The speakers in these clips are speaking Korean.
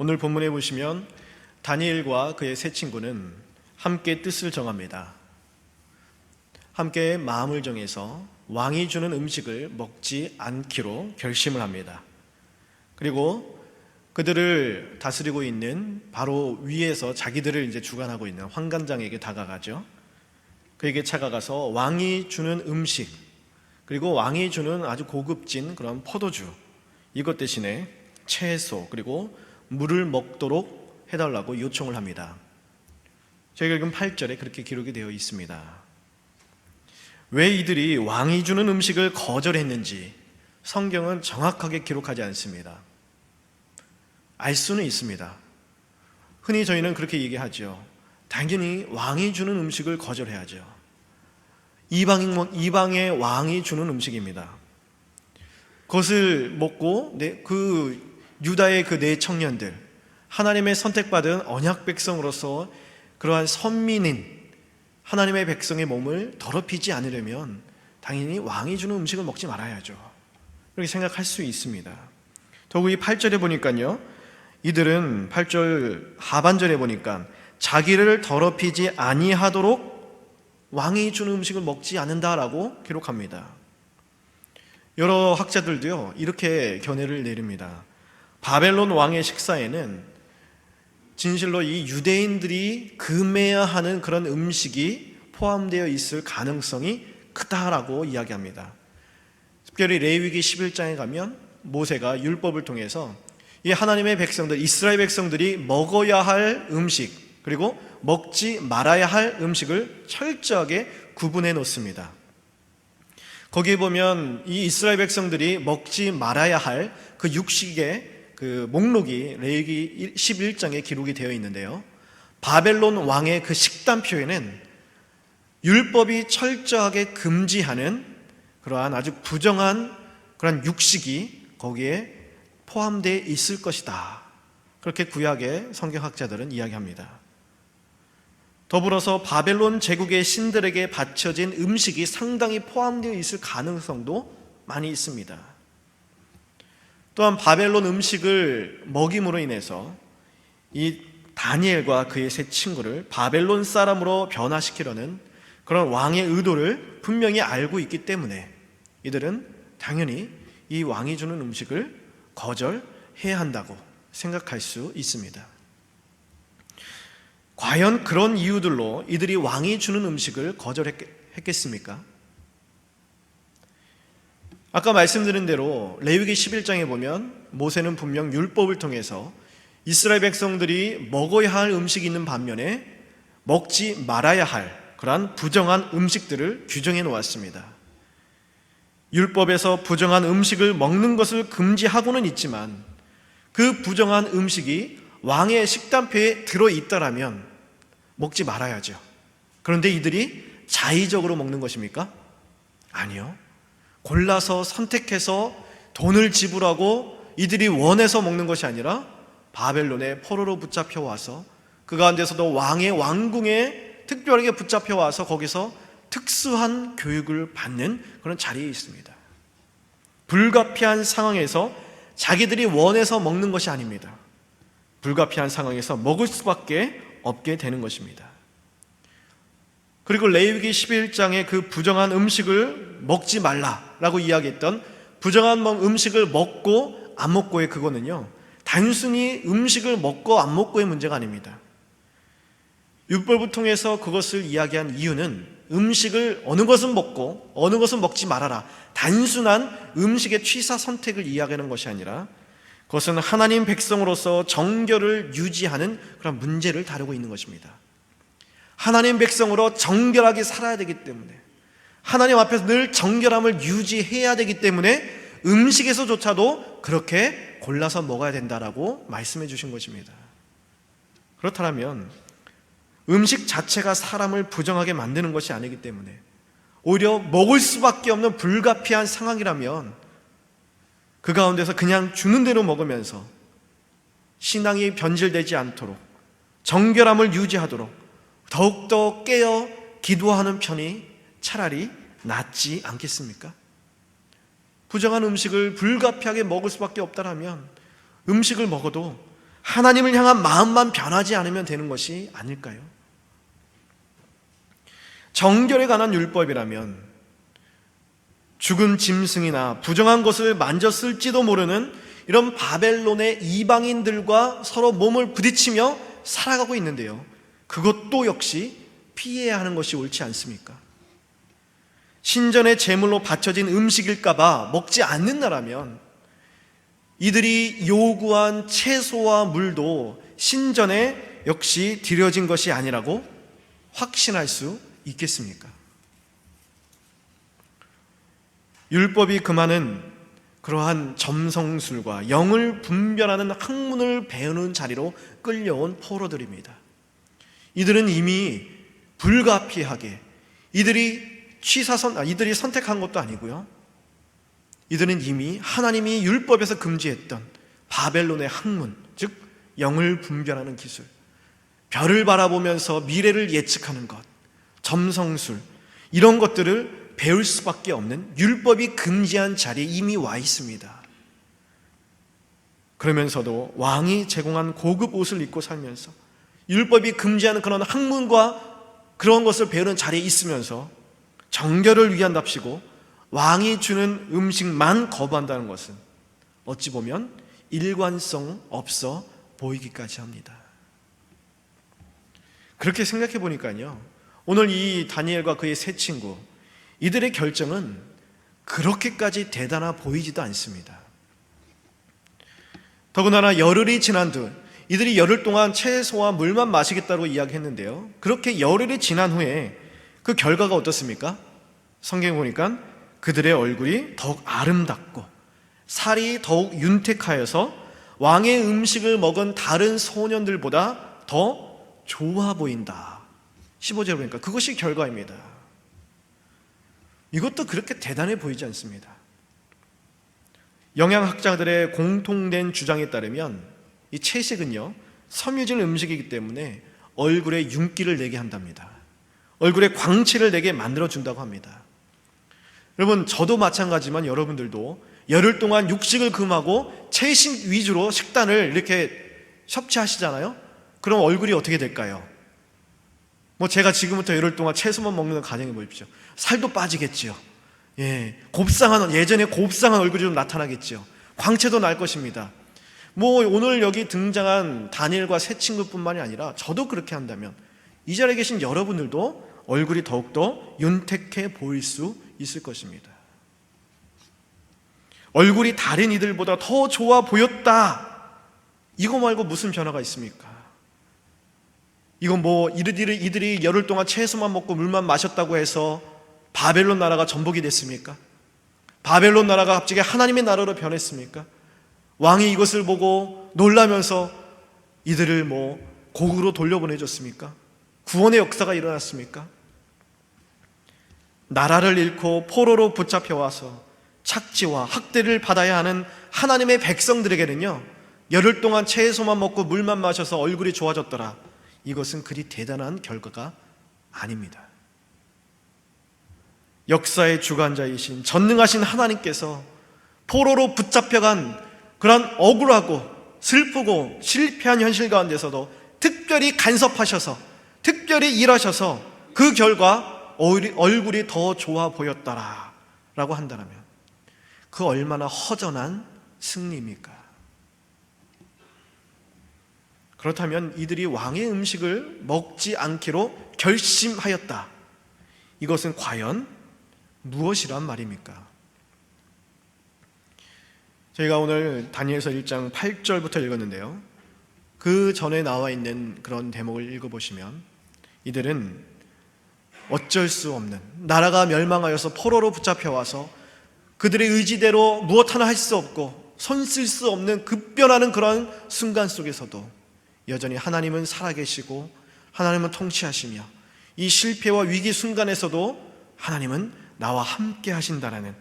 오늘 본문에 보시면 다니엘과 그의 세 친구는 함께 뜻을 정합니다. 함께 마음을 정해서 왕이 주는 음식을 먹지 않기로 결심을 합니다. 그리고 그들을 다스리고 있는 바로 위에서 자기들을 이제 주관하고 있는 환관장에게 다가가죠. 그에게 찾아가서 왕이 주는 음식, 그리고 왕이 주는 아주 고급진 그런 포도주, 이것 대신에 채소 그리고 물을 먹도록 해달라고 요청을 합니다. 저희가 읽은 8절에 그렇게 기록이 되어 있습니다. 왜 이들이 왕이 주는 음식을 거절했는지 성경은 정확하게 기록하지 않습니다. 알 수는 있습니다. 흔히 저희는 그렇게 얘기하죠. 당연히 왕이 주는 음식을 거절해야죠. 이방의 왕이 주는 음식입니다. 그것을 먹고 그 유다의 그 네 청년들, 하나님의 선택받은 언약 백성으로서 그러한 선민인 하나님의 백성의 몸을 더럽히지 않으려면 당연히 왕이 주는 음식을 먹지 말아야죠. 그렇게 생각할 수 있습니다. 더욱 이 8절에 보니까요, 이들은 8절 하반절에 보니까 자기를 더럽히지 아니하도록 왕이 주는 음식을 먹지 않는다라고 기록합니다. 여러 학자들도요 이렇게 견해를 내립니다. 바벨론 왕의 식사에는 진실로 이 유대인들이 금해야 하는 그런 음식이 포함되어 있을 가능성이 크다라고 이야기합니다. 특별히 레위기 11장에 가면 모세가 율법을 통해서 이 하나님의 백성들, 이스라엘 백성들이 먹어야 할 음식 그리고 먹지 말아야 할 음식을 철저하게 구분해 놓습니다. 거기에 보면 이 이스라엘 백성들이 먹지 말아야 할 그 육식의 그 목록이 레위기 11장에 기록이 되어 있는데요, 바벨론 왕의 그 식단표에는 율법이 철저하게 금지하는 그러한 아주 부정한 그러한 육식이 거기에 포함되어 있을 것이다. 그렇게 구약의 성경학자들은 이야기합니다. 더불어서 바벨론 제국의 신들에게 바쳐진 음식이 상당히 포함되어 있을 가능성도 많이 있습니다. 또한 바벨론 음식을 먹임으로 인해서 이 다니엘과 그의 세 친구를 바벨론 사람으로 변화시키려는 그런 왕의 의도를 분명히 알고 있기 때문에 이들은 당연히 이 왕이 주는 음식을 거절해야 한다고 생각할 수 있습니다. 과연 그런 이유들로 이들이 왕이 주는 음식을 거절했겠습니까? 아까 말씀드린 대로 레위기 11장에 보면 모세는 분명 율법을 통해서 이스라엘 백성들이 먹어야 할 음식이 있는 반면에 먹지 말아야 할 그러한 부정한 음식들을 규정해 놓았습니다. 율법에서 부정한 음식을 먹는 것을 금지하고는 있지만 그 부정한 음식이 왕의 식단표에 들어있더라면 먹지 말아야죠. 그런데 이들이 자의적으로 먹는 것입니까? 아니요. 골라서 선택해서 돈을 지불하고 이들이 원해서 먹는 것이 아니라 바벨론의 포로로 붙잡혀 와서 그 가운데서도 왕의 왕궁에 특별하게 붙잡혀 와서 거기서 특수한 교육을 받는 그런 자리에 있습니다. 불가피한 상황에서 자기들이 원해서 먹는 것이 아닙니다. 불가피한 상황에서 먹을 수밖에 없게 되는 것입니다. 그리고 레위기 11장의 그 부정한 음식을 먹지 말라라고 이야기했던 부정한 음식을 먹고 안 먹고의 그거는요, 단순히 음식을 먹고 안 먹고의 문제가 아닙니다. 율법을 통해서 그것을 이야기한 이유는 음식을 어느 것은 먹고 어느 것은 먹지 말아라, 단순한 음식의 취사 선택을 이야기하는 것이 아니라 그것은 하나님 백성으로서 정결을 유지하는 그런 문제를 다루고 있는 것입니다. 하나님 백성으로 정결하게 살아야 되기 때문에, 하나님 앞에서 늘 정결함을 유지해야 되기 때문에 음식에서조차도 그렇게 골라서 먹어야 된다라고 말씀해 주신 것입니다. 그렇다면 음식 자체가 사람을 부정하게 만드는 것이 아니기 때문에 오히려 먹을 수밖에 없는 불가피한 상황이라면 그 가운데서 그냥 주는 대로 먹으면서 신앙이 변질되지 않도록 정결함을 유지하도록 더욱더 깨어 기도하는 편이 차라리 낫지 않겠습니까? 부정한 음식을 불가피하게 먹을 수밖에 없다면 음식을 먹어도 하나님을 향한 마음만 변하지 않으면 되는 것이 아닐까요? 정결에 관한 율법이라면 죽은 짐승이나 부정한 것을 만졌을지도 모르는 이런 바벨론의 이방인들과 서로 몸을 부딪히며 살아가고 있는데요, 그것도 역시 피해야 하는 것이 옳지 않습니까? 신전의 제물로 바쳐진 음식일까봐 먹지 않는다라면 이들이 요구한 채소와 물도 신전에 역시 드려진 것이 아니라고 확신할 수 있겠습니까? 율법이 금하는 그러한 점성술과 영을 분별하는 학문을 배우는 자리로 끌려온 포로들입니다. 이들은 이미 불가피하게 이들이 선택한 것도 아니고요, 이들은 이미 하나님이 율법에서 금지했던 바벨론의 학문, 즉 영을 분별하는 기술, 별을 바라보면서 미래를 예측하는 것, 점성술, 이런 것들을 배울 수밖에 없는 율법이 금지한 자리에 이미 와 있습니다. 그러면서도 왕이 제공한 고급 옷을 입고 살면서 율법이 금지하는 그런 학문과 그런 것을 배우는 자리에 있으면서 정결을 위한답시고 왕이 주는 음식만 거부한다는 것은 어찌 보면 일관성 없어 보이기까지 합니다. 그렇게 생각해 보니까요, 오늘 이 다니엘과 그의 세 친구, 이들의 결정은 그렇게까지 대단해 보이지도 않습니다. 더군다나 열흘이 지난 뒤 이들이 열흘 동안 채소와 물만 마시겠다고 이야기했는데요, 그렇게 열흘이 지난 후에 그 결과가 어떻습니까? 성경에 보니까 그들의 얼굴이 더욱 아름답고 살이 더욱 윤택하여서 왕의 음식을 먹은 다른 소년들보다 더 좋아 보인다. 15절에 보니까 그것이 결과입니다. 이것도 그렇게 대단해 보이지 않습니다. 영양학자들의 공통된 주장에 따르면 이 채식은요, 섬유질 음식이기 때문에 얼굴에 윤기를 내게 한답니다. 얼굴에 광채를 내게 만들어준다고 합니다. 여러분, 저도 마찬가지지만 여러분들도 열흘 동안 육식을 금하고 채식 위주로 식단을 이렇게 섭취하시잖아요. 그럼 얼굴이 어떻게 될까요? 제가 지금부터 열흘 동안 채소만 먹는 걸 가정해 보십시오. 살도 빠지겠지요. 예전에 곱상한 얼굴이 좀 나타나겠지요. 광채도 날 것입니다. 오늘 여기 등장한 다니엘과 세 친구뿐만이 아니라 저도 그렇게 한다면 이 자리에 계신 여러분들도 얼굴이 더욱더 윤택해 보일 수 있을 것입니다. 얼굴이 다른 이들보다 더 좋아 보였다, 이거 말고 무슨 변화가 있습니까? 이건 이들이 열흘 동안 채소만 먹고 물만 마셨다고 해서 바벨론 나라가 전복이 됐습니까? 바벨론 나라가 갑자기 하나님의 나라로 변했습니까? 왕이 이것을 보고 놀라면서 이들을 고국으로 돌려보내줬습니까? 구원의 역사가 일어났습니까? 나라를 잃고 포로로 붙잡혀와서 착지와 학대를 받아야 하는 하나님의 백성들에게는요, 열흘 동안 채소만 먹고 물만 마셔서 얼굴이 좋아졌더라, 이것은 그리 대단한 결과가 아닙니다. 역사의 주관자이신 전능하신 하나님께서 포로로 붙잡혀간 그런 억울하고 슬프고 실패한 현실 가운데서도 특별히 간섭하셔서 특별히 일하셔서 그 결과 얼굴이 더 좋아 보였다라 라고 한다면 그 얼마나 허전한 승리입니까? 그렇다면 이들이 왕의 음식을 먹지 않기로 결심하였다, 이것은 과연 무엇이란 말입니까? 저희가 오늘 다니엘서 1장 8절부터 읽었는데요, 그 전에 나와 있는 그런 대목을 읽어보시면 이들은 어쩔 수 없는, 나라가 멸망하여서 포로로 붙잡혀와서 그들의 의지대로 무엇 하나 할 수 없고 손 쓸 수 없는 급변하는 그런 순간 속에서도 여전히 하나님은 살아계시고 하나님은 통치하시며 이 실패와 위기 순간에서도 하나님은 나와 함께 하신다라는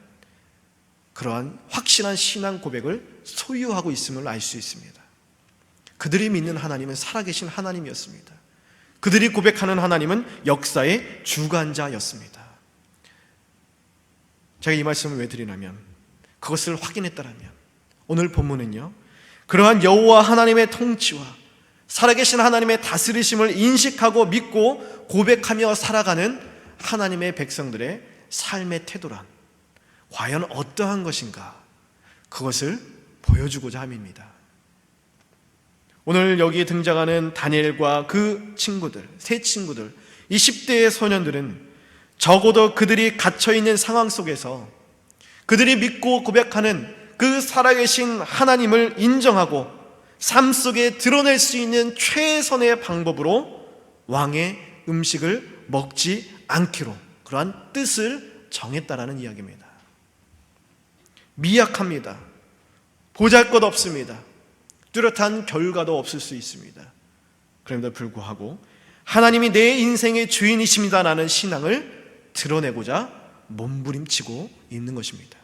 그러한 확신한 신앙 고백을 소유하고 있음을 알 수 있습니다. 그들이 믿는 하나님은 살아계신 하나님이었습니다. 그들이 고백하는 하나님은 역사의 주관자였습니다. 제가 이 말씀을 왜 드리냐면, 그것을 확인했다라면 오늘 본문은요, 그러한 여호와 하나님의 통치와 살아계신 하나님의 다스리심을 인식하고 믿고 고백하며 살아가는 하나님의 백성들의 삶의 태도란 과연 어떠한 것인가? 그것을 보여주고자 함입니다. 오늘 여기 등장하는 다니엘과 그 친구들, 세 친구들, 이 10대의 소년들은 적어도 그들이 갇혀있는 상황 속에서 그들이 믿고 고백하는 그 살아계신 하나님을 인정하고 삶 속에 드러낼 수 있는 최선의 방법으로 왕의 음식을 먹지 않기로 그러한 뜻을 정했다라는 이야기입니다. 미약합니다. 보잘것없습니다. 뚜렷한 결과도 없을 수 있습니다. 그럼에도 불구하고 하나님이 내 인생의 주인이십니다라는 신앙을 드러내고자 몸부림치고 있는 것입니다.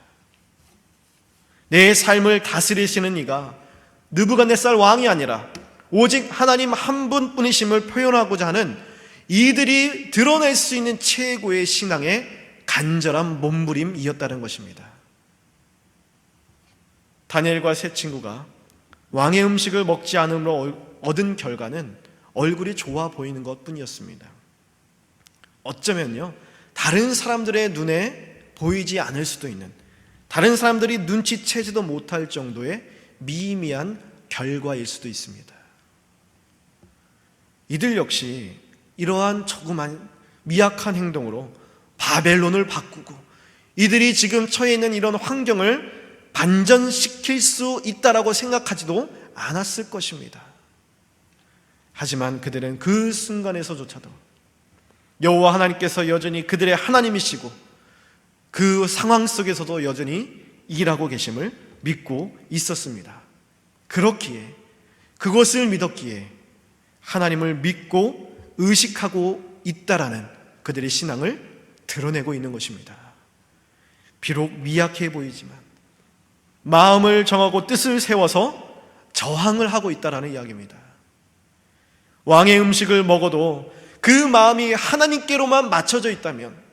내 삶을 다스리시는 이가 느부갓네살 왕이 아니라 오직 하나님 한 분뿐이심을 표현하고자 하는 이들이 드러낼 수 있는 최고의 신앙의 간절한 몸부림이었다는 것입니다. 다니엘과 세 친구가 왕의 음식을 먹지 않음으로 얻은 결과는 얼굴이 좋아 보이는 것뿐이었습니다. 어쩌면요, 다른 사람들의 눈에 보이지 않을 수도 있는, 다른 사람들이 눈치채지도 못할 정도의 미미한 결과일 수도 있습니다. 이들 역시 이러한 조그만 미약한 행동으로 바벨론을 바꾸고 이들이 지금 처해 있는 이런 환경을 반전시킬 수 있다라고 생각하지도 않았을 것입니다. 하지만 그들은 그 순간에서조차도 여호와 하나님께서 여전히 그들의 하나님이시고 그 상황 속에서도 여전히 일하고 계심을 믿고 있었습니다. 그렇기에, 그것을 믿었기에 하나님을 믿고 의식하고 있다라는 그들의 신앙을 드러내고 있는 것입니다. 비록 미약해 보이지만 마음을 정하고 뜻을 세워서 저항을 하고 있다라는 이야기입니다. 왕의 음식을 먹어도 그 마음이 하나님께로만 맞춰져 있다면,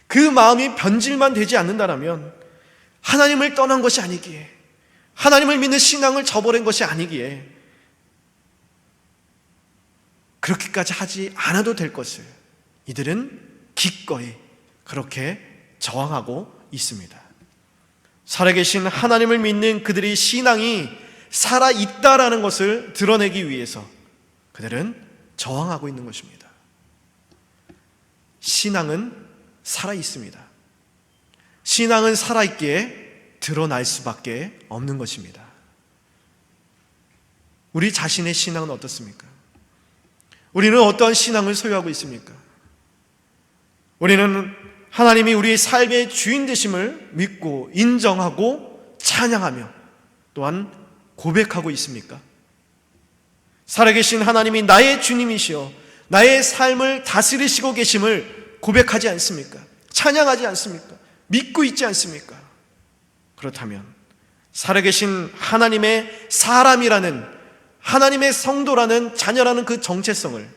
그 마음이 변질만 되지 않는다면 하나님을 떠난 것이 아니기에, 하나님을 믿는 신앙을 저버린 것이 아니기에 그렇게까지 하지 않아도 될 것을 이들은 기꺼이 그렇게 저항하고 있습니다. 살아계신 하나님을 믿는 그들의 신앙이 살아있다라는 것을 드러내기 위해서 그들은 저항하고 있는 것입니다. 신앙은 살아있습니다. 신앙은 살아있기에 드러날 수밖에 없는 것입니다. 우리 자신의 신앙은 어떻습니까? 우리는 어떠한 신앙을 소유하고 있습니까? 우리는 하나님이 우리의 삶의 주인 되심을 믿고 인정하고 찬양하며 또한 고백하고 있습니까? 살아계신 하나님이 나의 주님이시여 나의 삶을 다스리시고 계심을 고백하지 않습니까? 찬양하지 않습니까? 믿고 있지 않습니까? 그렇다면 살아계신 하나님의 사람이라는, 하나님의 성도라는, 자녀라는 그 정체성을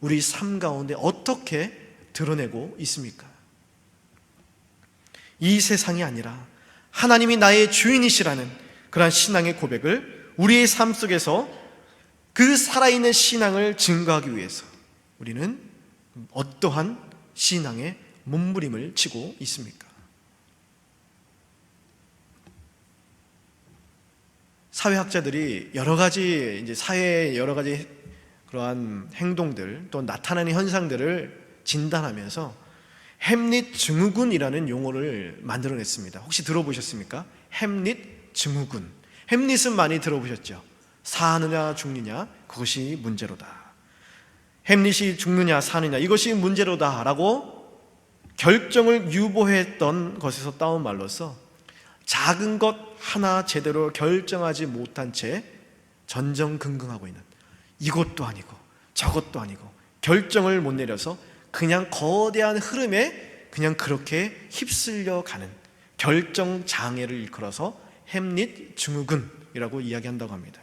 우리 삶 가운데 어떻게 드러내고 있습니까? 이 세상이 아니라 하나님이 나의 주인이시라는 그러한 신앙의 고백을 우리의 삶 속에서 그 살아있는 신앙을 증거하기 위해서 우리는 어떠한 신앙의 몸부림을 치고 있습니까? 사회학자들이 여러 가지 사회의 여러 가지 그러한 행동들 또 나타나는 현상들을 진단하면서 햄릿 증후군이라는 용어를 만들어냈습니다. 혹시 들어보셨습니까? 햄릿 증후군. 햄릿은 많이 들어보셨죠? 사느냐 죽느냐 그것이 문제로다. 햄릿이 죽느냐 사느냐 이것이 문제로다라고 결정을 유보했던 것에서 따온 말로서 작은 것 하나 제대로 결정하지 못한 채 전전긍긍하고 있는, 이것도 아니고 저것도 아니고 결정을 못 내려서 그냥 거대한 흐름에 그냥 그렇게 휩쓸려 가는 결정 장애를 일컬어서 햄릿 증후군이라고 이야기한다고 합니다.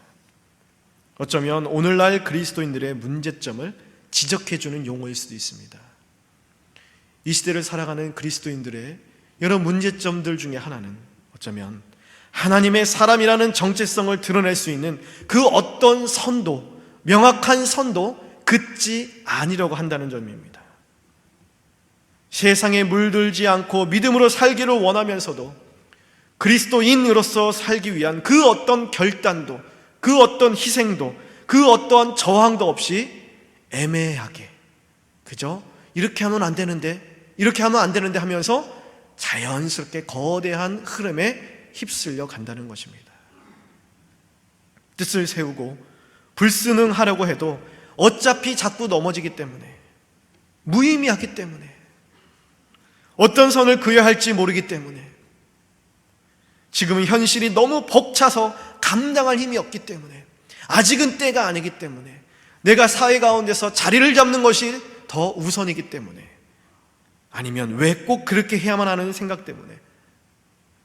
어쩌면 오늘날 그리스도인들의 문제점을 지적해주는 용어일 수도 있습니다. 이 시대를 살아가는 그리스도인들의 여러 문제점들 중에 하나는 어쩌면 하나님의 사람이라는 정체성을 드러낼 수 있는 그 어떤 선도, 명확한 선도 긋지 아니려고 한다는 점입니다. 세상에 물들지 않고 믿음으로 살기를 원하면서도 그리스도인으로서 살기 위한 그 어떤 결단도, 그 어떤 희생도, 그 어떠한 저항도 없이 애매하게 그저 이렇게 하면 안 되는데, 이렇게 하면 안 되는데 하면서 자연스럽게 거대한 흐름에 휩쓸려 간다는 것입니다. 뜻을 세우고 불순응하려고 해도 어차피 자꾸 넘어지기 때문에, 무의미하기 때문에, 어떤 선을 그어야 할지 모르기 때문에, 지금은 현실이 너무 벅차서 감당할 힘이 없기 때문에, 아직은 때가 아니기 때문에, 내가 사회 가운데서 자리를 잡는 것이 더 우선이기 때문에, 아니면 왜 꼭 그렇게 해야만 하는 생각 때문에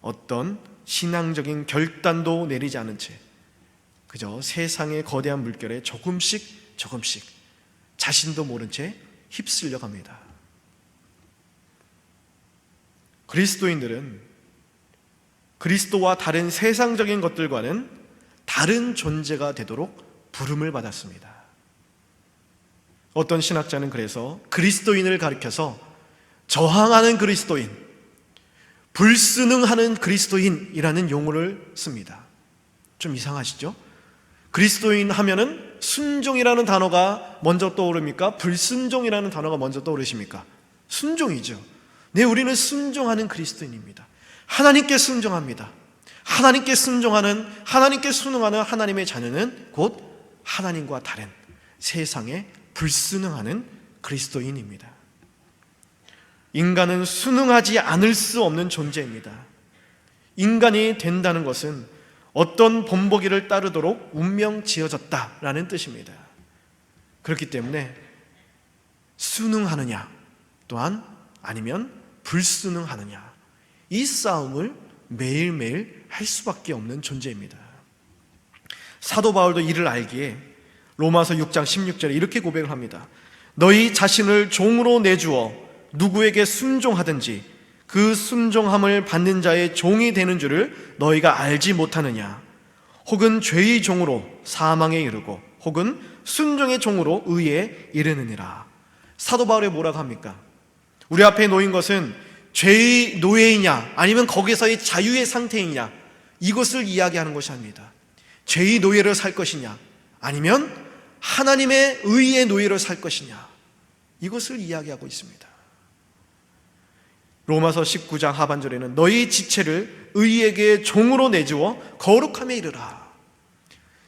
어떤 신앙적인 결단도 내리지 않은 채 그저 세상의 거대한 물결에 조금씩 자신도 모른 채 휩쓸려 갑니다. 그리스도인들은 그리스도와 다른 세상적인 것들과는 다른 존재가 되도록 부름을 받았습니다. 어떤 신학자는 그래서 그리스도인을 가리켜서 저항하는 그리스도인, 불순응하는 그리스도인이라는 용어를 씁니다. 좀 이상하시죠? 그리스도인 하면은 순종이라는 단어가 먼저 떠오릅니까? 불순종이라는 단어가 먼저 떠오르십니까? 순종이죠. 네, 우리는 순종하는 그리스도인입니다. 하나님께 순종합니다. 하나님께 순종하는, 하나님께 순응하는 하나님의 자녀는 곧 하나님과 다른 세상에 불순응하는 그리스도인입니다. 인간은 순응하지 않을 수 없는 존재입니다. 인간이 된다는 것은 어떤 본보기를 따르도록 운명 지어졌다라는 뜻입니다. 그렇기 때문에 순응하느냐 또한 아니면 불순응하느냐, 이 싸움을 매일매일 할 수밖에 없는 존재입니다. 사도 바울도 이를 알기에 로마서 6장 16절에 이렇게 고백을 합니다. 너희 자신을 종으로 내주어 누구에게 순종하든지 그 순종함을 받는 자의 종이 되는 줄을 너희가 알지 못하느냐. 혹은 죄의 종으로 사망에 이르고 혹은 순종의 종으로 의에 이르느니라. 사도 바울이 뭐라고 합니까? 우리 앞에 놓인 것은 죄의 노예이냐 아니면 거기서의 자유의 상태이냐, 이것을 이야기하는 것이 아닙니다. 죄의 노예로 살 것이냐 아니면 하나님의 의의 노예로 살 것이냐, 이것을 이야기하고 있습니다. 로마서 19장 하반절에는 너희 지체를 의에게 종으로 내주어 거룩함에 이르라.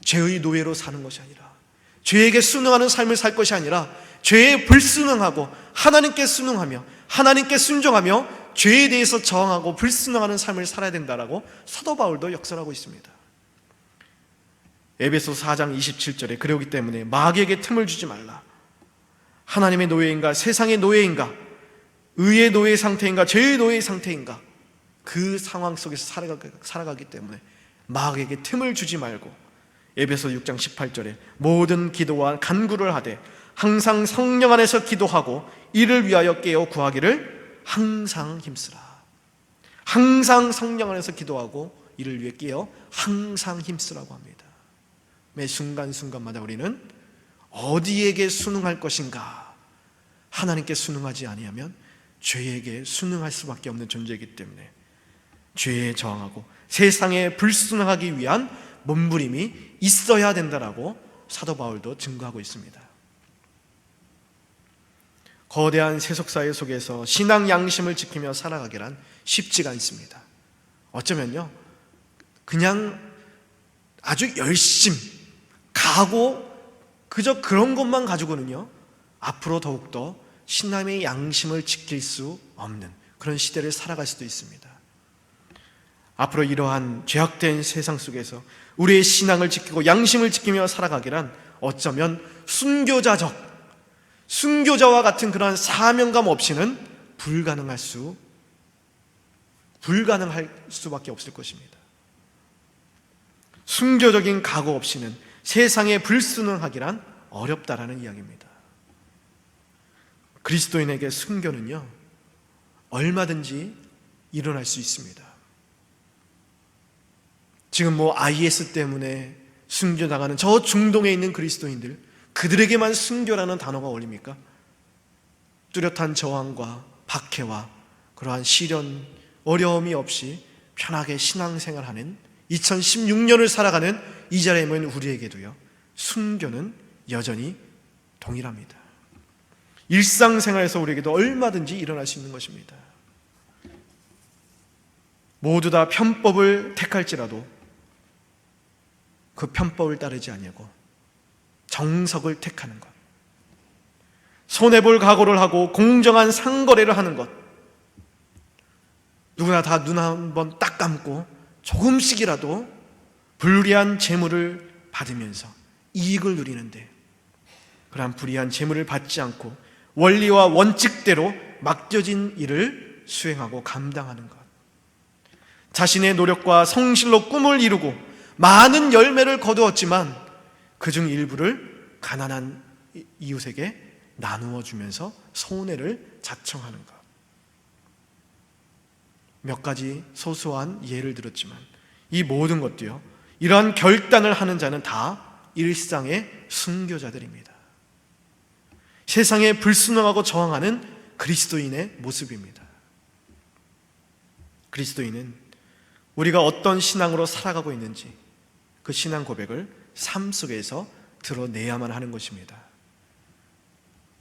죄의 노예로 사는 것이 아니라, 죄에게 순응하는 삶을 살 것이 아니라 죄에 불순응하고 하나님께 순응하며 하나님께 순종하며 죄에 대해서 저항하고 불순응하는 삶을 살아야 된다라고 사도 바울도 역설하고 있습니다. 에베소 4장 27절에 그러기 때문에 마귀에게 틈을 주지 말라. 하나님의 노예인가 세상의 노예인가, 의의 노예 상태인가 죄의 노예 상태인가, 그 상황 속에서 살아가기 때문에 마귀에게 틈을 주지 말고 에베소 6장 18절에 모든 기도와 간구를 하되 항상 성령 안에서 기도하고 이를 위하여 깨어 구하기를 항상 힘쓰라. 항상 성령 안에서 기도하고 이를 위해 깨어 항상 힘쓰라고 합니다. 매 순간순간마다 우리는 어디에게 순응할 것인가? 하나님께 순응하지 아니하면 죄에게 순응할 수밖에 없는 존재이기 때문에 죄에 저항하고 세상에 불순응하기 위한 몸부림이 있어야 된다라고 사도 바울도 증거하고 있습니다. 거대한 세속사회 속에서 신앙 양심을 지키며 살아가기란 쉽지가 않습니다. 어쩌면요, 그냥 아주 열심, 각오, 그저 그런 것만 가지고는요 앞으로 더욱더 신앙의 양심을 지킬 수 없는 그런 시대를 살아갈 수도 있습니다. 앞으로 이러한 죄악된 세상 속에서 우리의 신앙을 지키고 양심을 지키며 살아가기란 어쩌면 순교자와 같은 그러한 사명감 없이는 불가능할 수밖에 없을 것입니다. 순교적인 각오 없이는 세상에 불순응하기란 어렵다라는 이야기입니다. 그리스도인에게 순교는요 얼마든지 일어날 수 있습니다. 지금 IS 때문에 순교당하는 저 중동에 있는 그리스도인들, 그들에게만 순교라는 단어가 어울립니까? 뚜렷한 저항과 박해와 그러한 시련, 어려움이 없이 편하게 신앙생활하는 2016년을 살아가는 이 자리에 모인 우리에게도요, 순교는 여전히 동일합니다. 일상생활에서 우리에게도 얼마든지 일어날 수 있는 것입니다. 모두 다 편법을 택할지라도 그 편법을 따르지 아니하고 정석을 택하는 것, 손해볼 각오를 하고 공정한 상거래를 하는 것, 누구나 다 눈 한번 딱 감고 조금씩이라도 불리한 재물을 받으면서 이익을 누리는데, 그러한 불이한 재물을 받지 않고 원리와 원칙대로 맡겨진 일을 수행하고 감당하는 것, 자신의 노력과 성실로 꿈을 이루고 많은 열매를 거두었지만 그중 일부를 가난한 이웃에게 나누어 주면서 손해를 자청하는 것. 몇 가지 소소한 예를 들었지만 이 모든 것도요, 이러한 결단을 하는 자는 다 일상의 순교자들입니다. 세상에 불순응하고 저항하는 그리스도인의 모습입니다. 그리스도인은 우리가 어떤 신앙으로 살아가고 있는지 그 신앙 고백을 삶 속에서 드러내야만 하는 것입니다.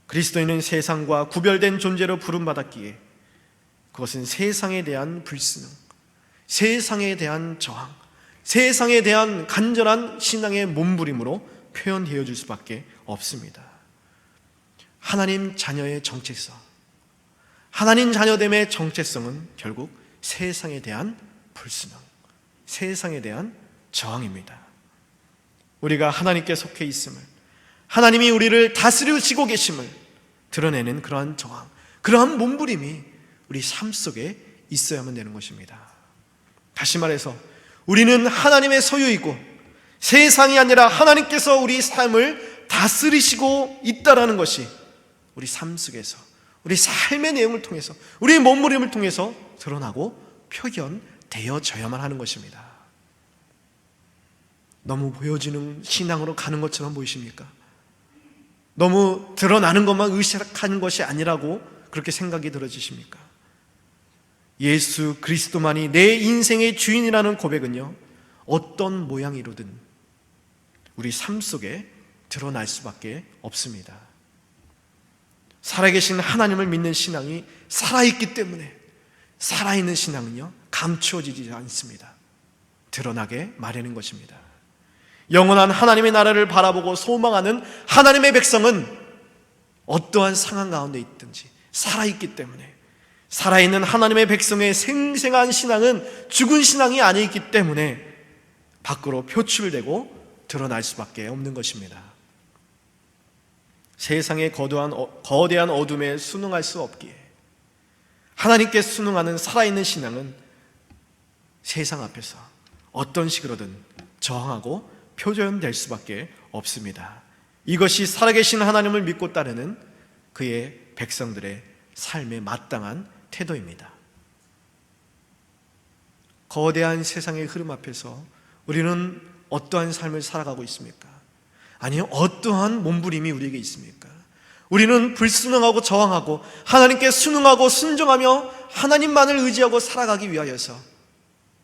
그리스도인은 세상과 구별된 존재로 부름받았기에 그것은 세상에 대한 불순응, 세상에 대한 저항, 세상에 대한 간절한 신앙의 몸부림으로 표현되어 줄 수밖에 없습니다. 하나님 자녀의 정체성, 하나님 자녀됨의 정체성은 결국 세상에 대한 불순응, 세상에 대한 저항입니다. 우리가 하나님께 속해 있음을, 하나님이 우리를 다스리시고 계심을 드러내는 그러한 저항, 그러한 몸부림이 우리 삶 속에 있어야만 되는 것입니다. 다시 말해서 우리는 하나님의 소유이고 세상이 아니라 하나님께서 우리 삶을 다스리시고 있다라는 것이 우리 삶 속에서, 우리 삶의 내용을 통해서, 우리의 몸부림을 통해서 드러나고 표현되어져야만 하는 것입니다. 너무 보여지는 신앙으로 가는 것처럼 보이십니까? 너무 드러나는 것만 의식하는 것이 아니라고 그렇게 생각이 들어지십니까? 예수 그리스도만이 내 인생의 주인이라는 고백은요, 어떤 모양이로든 우리 삶 속에 드러날 수밖에 없습니다. 살아계신 하나님을 믿는 신앙이 살아있기 때문에 살아있는 신앙은요, 감추어지지 않습니다. 드러나게 마련인 것입니다. 영원한 하나님의 나라를 바라보고 소망하는 하나님의 백성은 어떠한 상황 가운데 있든지 살아있기 때문에, 살아있는 하나님의 백성의 생생한 신앙은 죽은 신앙이 아니기 때문에 밖으로 표출되고 드러날 수밖에 없는 것입니다. 세상의 거대한 어둠에 순응할 수 없기에 하나님께 순응하는 살아있는 신앙은 세상 앞에서 어떤 식으로든 저항하고 표현될 수밖에 없습니다. 이것이 살아계신 하나님을 믿고 따르는 그의 백성들의 삶에 마땅한 태도입니다. 거대한 세상의 흐름 앞에서 우리는 어떠한 삶을 살아가고 있습니까? 아니요, 어떠한 몸부림이 우리에게 있습니까? 우리는 불순응하고 저항하고 하나님께 순응하고 순종하며 하나님만을 의지하고 살아가기 위하여서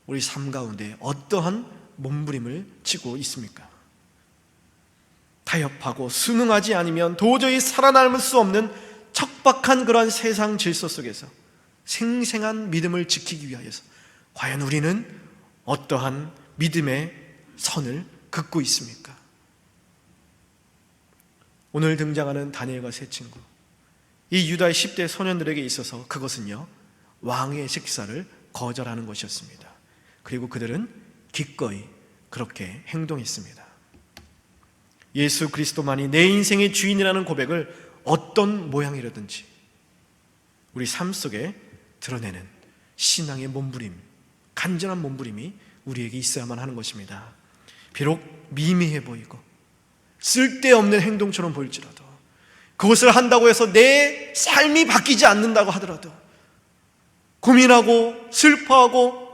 우리 삶 가운데 어떠한 몸부림을 치고 있습니까? 타협하고 순응하지 않으면 도저히 살아남을 수 없는 척박한 그런 세상 질서 속에서 생생한 믿음을 지키기 위하여서 과연 우리는 어떠한 믿음의 선을 긋고 있습니까? 오늘 등장하는 다니엘과 세 친구, 이 유다의 10대 소년들에게 있어서 그것은요, 왕의 식사를 거절하는 것이었습니다. 그리고 그들은 기꺼이 그렇게 행동했습니다. 예수 그리스도만이 내 인생의 주인이라는 고백을 어떤 모양이라든지 우리 삶 속에 드러내는 신앙의 몸부림, 간절한 몸부림이 우리에게 있어야만 하는 것입니다. 비록 미미해 보이고 쓸데없는 행동처럼 보일지라도, 그것을 한다고 해서 내 삶이 바뀌지 않는다고 하더라도, 고민하고 슬퍼하고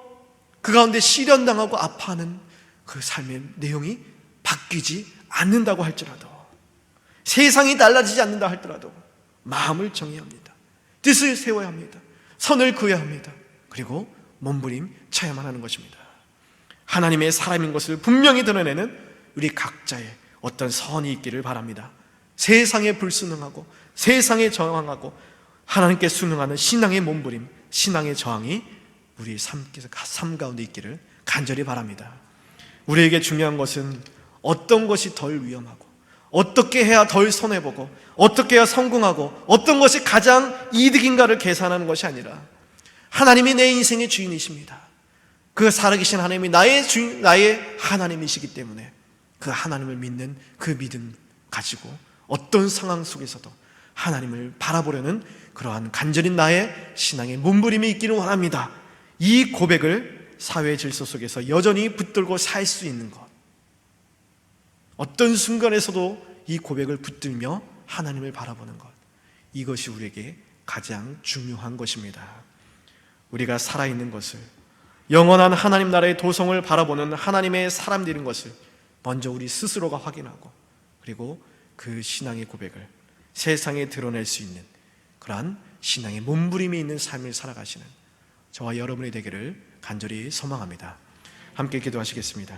그 가운데 시련당하고 아파하는 그 삶의 내용이 바뀌지 않는다고 할지라도, 세상이 달라지지 않는다 할지라도 마음을 정해야 합니다. 뜻을 세워야 합니다. 선을 그어야 합니다. 그리고 몸부림쳐야만 하는 것입니다. 하나님의 사람인 것을 분명히 드러내는 우리 각자의 어떤 선이 있기를 바랍니다. 세상에 불순응하고 세상에 저항하고 하나님께 순응하는 신앙의 몸부림, 신앙의 저항이 우리 삶 가운데 있기를 간절히 바랍니다. 우리에게 중요한 것은 어떤 것이 덜 위험하고, 어떻게 해야 덜 손해보고, 어떻게 해야 성공하고, 어떤 것이 가장 이득인가를 계산하는 것이 아니라 하나님이 내 인생의 주인이십니다. 그 살아계신 하나님이 나의 하나님이시기 때문에 그 하나님을 믿는 그 믿음 가지고 어떤 상황 속에서도 하나님을 바라보려는 그러한 간절인 나의 신앙의 몸부림이 있기를 원합니다. 이 고백을 사회 질서 속에서 여전히 붙들고 살 수 있는 것, 어떤 순간에서도 이 고백을 붙들며 하나님을 바라보는 것, 이것이 우리에게 가장 중요한 것입니다. 우리가 살아있는 것을, 영원한 하나님 나라의 도성을 바라보는 하나님의 사람들인 것을 먼저 우리 스스로가 확인하고, 그리고 그 신앙의 고백을 세상에 드러낼 수 있는 그러한 신앙의 몸부림이 있는 삶을 살아가시는 저와 여러분이 되기를 간절히 소망합니다. 함께 기도하시겠습니다.